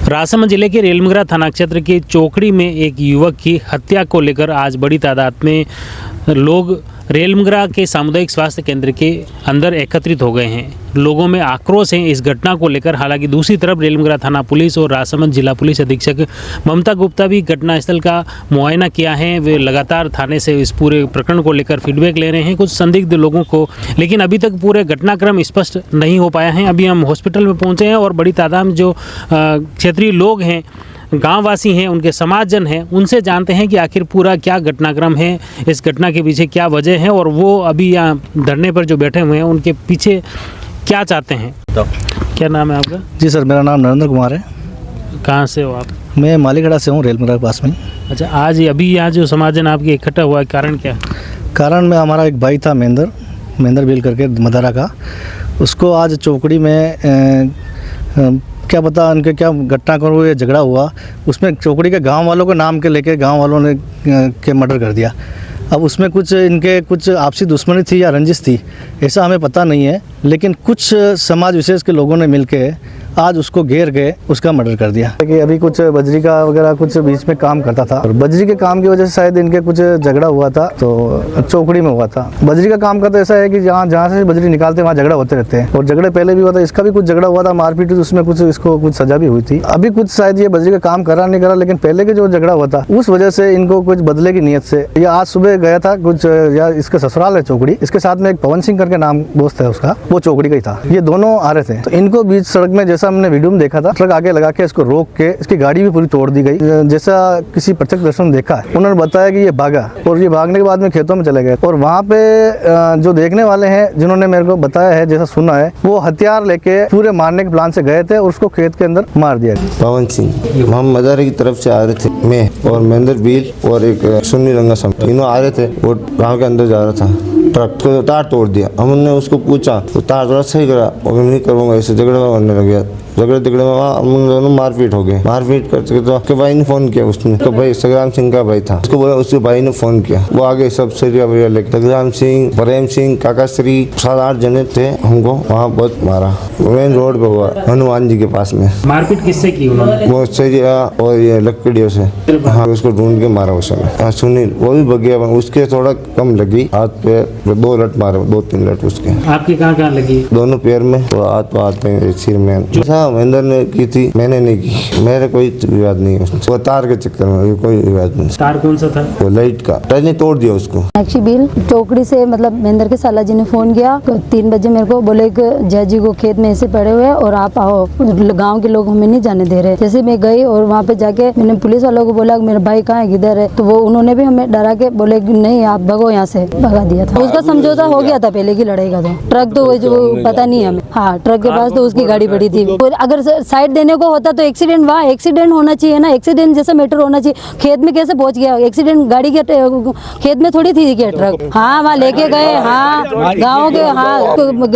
राजसमंद जिले के रेलमंगरा थाना क्षेत्र के चोकड़ी में एक युवक की हत्या को लेकर आज बड़ी तादाद में लोग रेलमंगरा के सामुदायिक स्वास्थ्य केंद्र के अंदर एकत्रित हो गए हैं। लोगों में आक्रोश है इस घटना को लेकर। हालांकि दूसरी तरफ रेलमंगरा थाना पुलिस और राजसमंद जिला पुलिस अधीक्षक ममता गुप्ता भी घटनास्थल का मुआयना किया है। वे लगातार थाने से इस पूरे प्रकरण को लेकर फीडबैक ले रहे हैं कुछ संदिग्ध लोगों को, लेकिन अभी तक पूरे घटनाक्रम स्पष्ट नहीं हो पाया है। अभी हम हॉस्पिटल में पहुँचे हैं और बड़ी तादाद में जो क्षेत्रीय लोग हैं, गांववासी हैं, उनके समाजजन हैं, उनसे जानते हैं कि आखिर पूरा क्या घटनाक्रम है, इस घटना के पीछे क्या वजह है और वो अभी यहाँ धरने पर जो बैठे हुए हैं उनके पीछे क्या चाहते हैं। तो क्या नाम है आपका? जी सर, मेरा नाम नरेंद्र कुमार है। कहाँ से हो आप? मैं मालीगढ़ा से हूँ, रेलमंगरा के पास में। अच्छा, आज अभी यहाँ जो समाजजन आपके इकट्ठा हुआ है, कारण क्या? कारण में हमारा एक भाई था महेंद्र बिल करके मदारा का, उसको आज चौकड़ी में क्या पता उनके क्या घटना कर हुई, झगड़ा हुआ, उसमें चौकड़ी के गांव वालों के नाम के लेके गांव वालों ने के मर्डर कर दिया। अब उसमें कुछ आपसी दुश्मनी थी या रंजिश थी, ऐसा हमें पता नहीं है, लेकिन कुछ समाज विशेष के लोगों ने मिलके आज उसको घेर के उसका मर्डर कर दिया। कि अभी कुछ बजरी का वगैरह कुछ बीच में काम करता था और बजरी के काम की वजह से शायद इनके कुछ झगड़ा हुआ था, तो चौकड़ी में हुआ था। बजरी का काम का तो ऐसा है कि जहाँ से बजरी निकालते वहाँ झगड़ा होते रहते हैं, और झगड़े पहले भी हुआ था, इसका भी कुछ झगड़ा हुआ था, मारपीट, उसमें कुछ इसको कुछ सजा भी हुई थी। अभी कुछ शायद ये बजरी का काम करा नहीं करा, लेकिन पहले के जो झगड़ा हुआ था उस वजह से इनको कुछ बदले की नीयत से ये आज सुबह गया था कुछ, या इसका ससुराल है चौकड़ी, इसके साथ में एक पवन सिंह करके नाम दोस्त है उसका, वो चौकड़ी का ही था। ये दोनों आ रहे थे, तो इनको बीच सड़क में, जैसा हमने वीडियो में देखा था, ट्रक आगे लगा के इसको रोक के इसकी गाड़ी भी पूरी तोड़ दी गई। जैसा किसी प्रत्यक्षदर्शी ने देखा है, उन्होंने बताया कि ये भागा, और ये भागने के बाद में खेतों में चले गए। और वहाँ पे जो देखने वाले हैं, जिन्होंने मेरे को बताया है, जैसा सुना है, वो हथियार लेके पूरे मारने के प्लान से गए थे और उसको खेत के अंदर मार दिया। पवन सिंह हम मदारे की तरफ से आ रहे थे, मैं और महेंद्र बिल और एक सुन्नी रंगा सम, तीनों आ रहे थे। वो गाँव के अंदर जा रहा था, ट्रक को तार तोड़ दिया। हमने उसको पूछा तो तार थोड़ा सही करा, और नहीं करूँगा, ऐसे झगड़ा करने लग गया। झगड़े में हम दोनों मारपीट हो गए। मारपीट करते तो उसके भाई ने फोन किया, उसने तो भाई सग्राम सिंह का भाई था, उसको बोला, उसके भाई ने फोन किया, वो आगे सब सरिया वरिया लेके सग्राम सिंह, प्रेम सिंह, काकाश्री, 7-8 जने थे। हमको वहाँ बहुत मारा, मेन रोड पे हुआ, हनुमान जी के पास में। मारपीट किससे की उन्होंने? वो सरिया और ये लकड़ियों से। हाँ, उसको ढूंढ के मारा उस समय। हाँ, सुनील वो भी भग गया, उसके थोड़ा कम लगी, हाथ पे 2 लट मारे, 2-3 लट उसके। आपके कहाँ लगी? दोनों पैर में, तो हाथ में, सिर में। महेंद्र ने की थी, मैंने नहीं की, मेरे कोई विवाद नहीं है। वो तार के चक्कर में कोई विवाद नहीं। तार कौन सा था? वो लाइट का, ने तोड़ दिया उसको। साक्षी बिल चौकड़ी से, मतलब महेंद्र के साला जी ने फोन किया 3 बजे मेरे को, बोले कि जय जी को खेत में ऐसे पड़े हुए और आप आओ, गाँव के लोग हमें नहीं जाने दे रहे। जैसे मैं गई और वहाँ पे जाके मैंने पुलिस वालों को बोला मेरा भाई कहाँ है, किधर है, तो वो उन्होंने भी हमें डरा के बोले नहीं आप भगो यहाँ से, भगा दिया था। उसका समझौता हो गया था पहले की लड़ाई का, तो ट्रक तो वो पता नहीं हमें। हाँ, ट्रक के पास तो उसकी गाड़ी पड़ी थी। अगर साइड देने को होता तो एक्सीडेंट, वहाँ एक्सीडेंट होना चाहिए ना, एक्सीडेंट जैसा मैटर होना चाहिए। खेत में कैसे पहुंच गया एक्सीडेंट? गाड़ी के खेत में थोड़ी थी क्या ट्रक? हाँ, वहाँ लेके गए। हाँ, गाँव के, हाँ,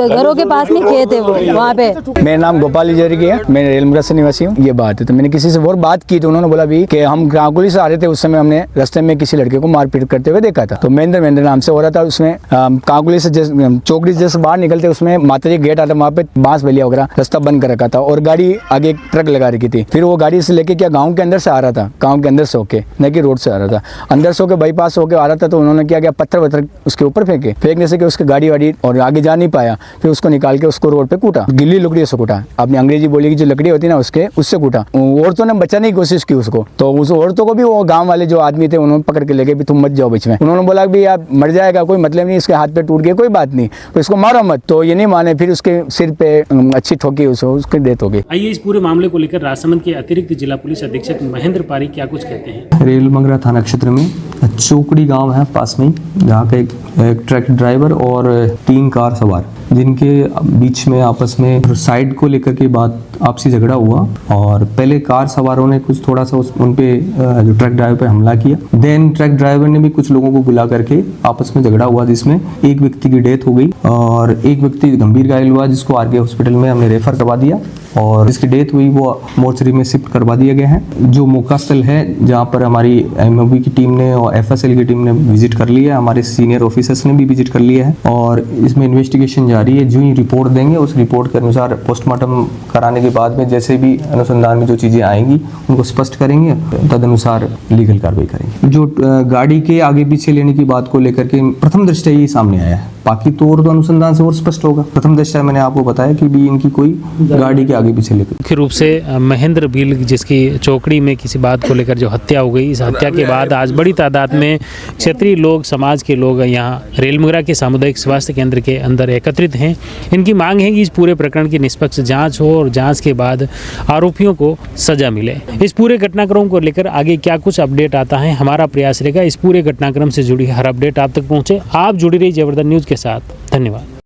घरों के पास में खेत है वो, वहाँ पे। मेरा नाम गोपाल जरिए है, मैं रेलमंगरा से निवासी हूँ। ये बात है, तो मैंने किसी से और बात की तो उन्होंने बोला भी कि हम कांकुली से आ रहे थे, उस समय हमने रास्ते में किसी लड़के को मारपीट करते हुए देखा था। तो महेंद्र नाम से हो रहा था। उसमें कांकुली से चौकड़ी जैसे बाहर निकलते उसमें माता जी गेट आता, वहाँ पे बांस बलिया वगैरह रास्ता बंद कर रखा था और गाड़ी आगे ट्रक लगा रखी थी। फिर वो गाड़ी से लेके क्या गांव के अंदर से आ रहा था, गांव के अंदर से होके, न कि रोड से आ रहा था, अंदर से होके बाईपास होके आ रहा था। तो उन्होंने क्या पत्थर उसके ऊपर फेंकने से कि उसकी गाड़ी वाड़ी और आगे जा नहीं पाया। फिर उसको निकाल के उसको रोड पे कूटा, गिल्ली लकड़ी से कूटा। आपने अंग्रेजी बोली की जो लकड़ी होती है ना, उससे कूटा। औरतों ने बचाने की कोशिश की उसको, तो उस औरतों को भी वो गाँव वाले जो आदमी थे उन्होंने पकड़ के लेके भी तुम मत जाओ बीच में। उन्होंने बोला भी आप मर जाएगा, कोई मतलब नहीं, इसके हाथ पे टूट गया, कोई बात नहीं, तो इसको मारो मत। तो ये नहीं माने, फिर उसके सिर पे अच्छी ठोकी, उसकी डेथ हो गई। आइए इस पूरे मामले को लेकर राजसमंद के अतिरिक्त जिला पुलिस अधीक्षक महेंद्र पारी क्या कुछ कहते हैं। रेलमंगरा थाना क्षेत्र में चौकड़ी गांव है पास में, जहाँ पे एक ट्रक ड्राइवर और 3 कार सवार, जिनके बीच में आपस में साइड को लेकर के बात आपसी झगड़ा हुआ। और पहले कार सवारों ने कुछ थोड़ा सा उन पे जो ट्रक ड्राइवर पे हमला किया। देन ट्रक ड्राइवर ने भी कुछ लोगों को बुला करके आपस में झगड़ा हुआ, जिसमें एक व्यक्ति की डेथ हो गई और एक व्यक्ति गंभीर घायल हुआ, जिसको आरके हॉस्पिटल में हमने रेफर करवा दिया। और जिसकी डेथ हुई वो मोर्चरी में शिफ्ट करवा दिया गया है। जो मौका स्थल है जहाँ पर हमारी एमओबी की टीम ने और एफएसएल की टीम ने विजिट कर लिया है, हमारे सीनियर ऑफिसर्स ने भी विजिट कर लिया है और इसमें इन्वेस्टिगेशन जारी है। जो ही रिपोर्ट देंगे उस रिपोर्ट के अनुसार पोस्टमार्टम कराने के बाद में जैसे भी अनुसंधान में जो चीज़ें आएंगी उनको स्पष्ट करेंगे, तदनुसार लीगल कार्रवाई करेंगे। जो गाड़ी के आगे पीछे लेने की बात को लेकर के प्रथम दृष्टया ये सामने आया है, बाकी तो और तो अनुसंधान से और स्पष्ट होगा। प्रथम दृष्टया मैंने आपको बताया कि भी इनकी कोई गाड़ी के आगे पीछे लेकर मुख्य रूप से महेंद्र भील जिसकी चौकड़ी में किसी बात को लेकर जो हत्या हो गई, इस हत्या के बाद आज बड़ी तादाद में क्षेत्रीय लोग, समाज के लोग यहाँ रेलमुगरा के सामुदायिक स्वास्थ्य केंद्र के अंदर एकत्रित हैं। इनकी मांग है कि इस पूरे प्रकरण की निष्पक्ष जांच हो और जांच के बाद आरोपियों को सजा मिले। इस पूरे घटनाक्रम को लेकर आगे क्या कुछ अपडेट आता है, हमारा प्रयास रहेगा इस पूरे घटनाक्रम से जुड़ी हर अपडेट आप तक पहुँचे। आप जुड़ी रही जबरदस्त न्यूज़ के साथ। धन्यवाद।